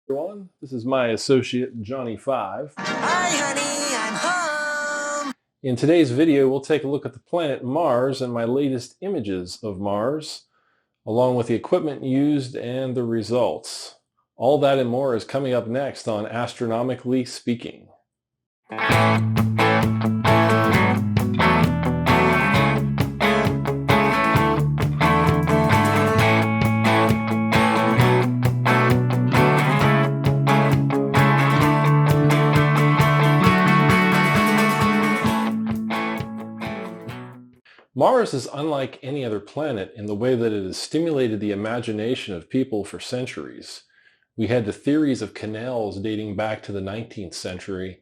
Everyone, this is my associate Johnny 5. Hi honey, I'm home! In today's video, we'll take a look at the planet Mars and my latest images of Mars, along with the equipment used and the results. All that and more is coming up next on Astronomically Speaking. Mars is unlike any other planet in the way that it has stimulated the imagination of people for centuries. We had the theories of canals dating back to the 19th century,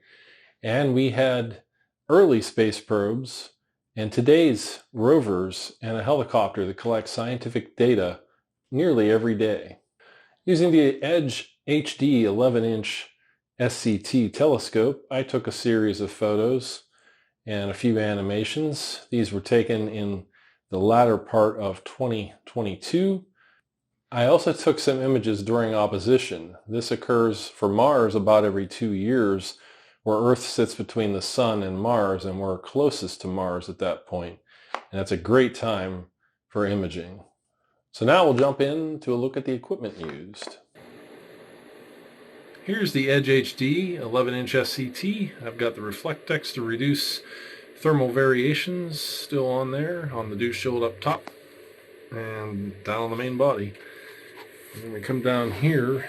and we had early space probes, and today's rovers and a helicopter that collects scientific data nearly every day. Using the EdgeHD 11-inch SCT telescope, I took a series of photos and a few animations. These were taken in the latter part of 2022. I also took some images during opposition. This occurs for Mars about every 2 years, where Earth sits between the Sun and Mars, and we're closest to Mars at that point. And it's a great time for imaging. So now we'll jump into a look at the equipment used. Here's the EdgeHD 11-inch SCT. I've got the Reflectex to reduce thermal variations still on there, on the dew shield up top and down on the main body. And then we come down here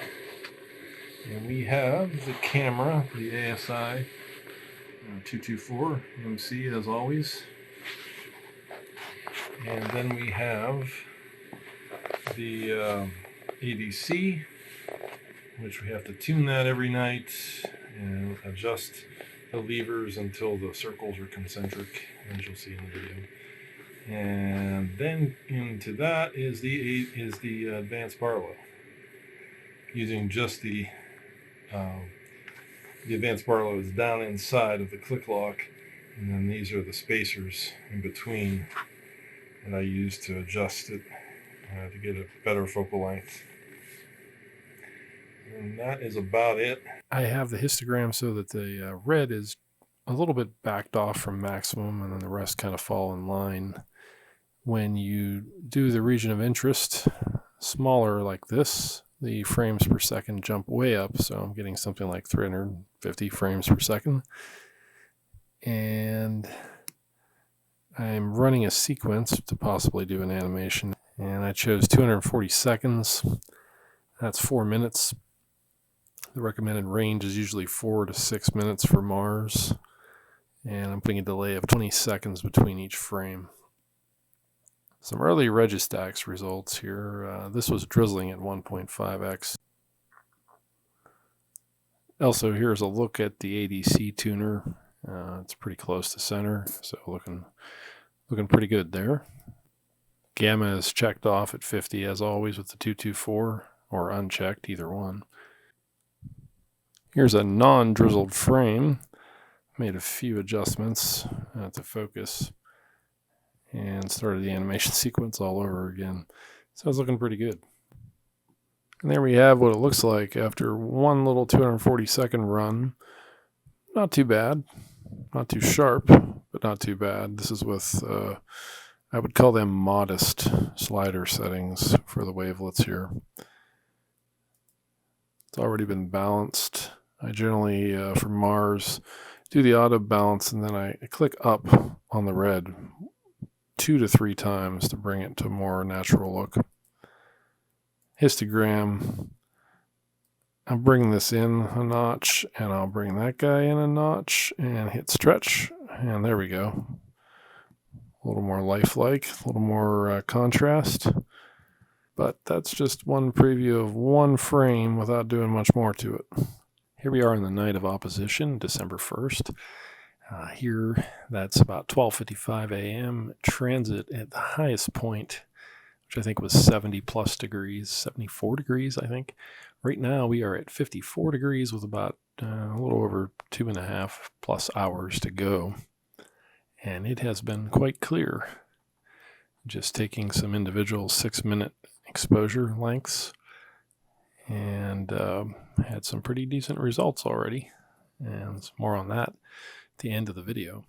and we have the camera, the ASI 224 MC as always. And then we have the ADC, which we have to tune that every night and adjust the levers until the circles are concentric, as you'll see in the video. And then into that is the advanced Barlow, using just the advanced Barlow is down inside of the click lock, and then these are the spacers in between that I use to adjust it to get a better focal length. And that is about it. I have the histogram so that the red is a little bit backed off from maximum, and then the rest kind of fall in line. When you do the region of interest smaller like this, the frames per second jump way up, so I'm getting something like 350 frames per second. And I'm running a sequence to possibly do an animation, and I chose 240 seconds. That's 4 minutes. The recommended range is usually 4 to 6 minutes for Mars, and I'm putting a delay of 20 seconds between each frame. Some early Registax results here. This was drizzling at 1.5x. Also, here's a look at the ADC tuner. It's pretty close to center, so looking pretty good there. Gamma is checked off at 50 as always with the 224, or unchecked, either one. Here's a non-drizzled frame. Made a few adjustments to focus and started the animation sequence all over again. So it's looking pretty good. And there we have what it looks like after one little 240 second run. Not too bad. Not too sharp, but not too bad. This is with, I would call them modest slider settings for the wavelets here. It's already been balanced. I generally, for Mars, do the auto balance, and then I click up on the red 2 to 3 times to bring it to a more natural look. Histogram, I'm bringing this in a notch, and I'll bring that guy in a notch, and hit stretch, and there we go. A little more lifelike, a little more contrast. But that's just one preview of one frame without doing much more to it. Here we are in the night of opposition, December 1st. Here, that's about 12:55 a.m. Transit at the highest point, which I think was 70 plus degrees, 74 degrees, I think. Right now, we are at 54 degrees with about a little over 2.5 plus hours to go. And it has been quite clear. Just taking some individual 6-minute exposure lengths and and had some pretty decent results already. And more on that at the end of the video.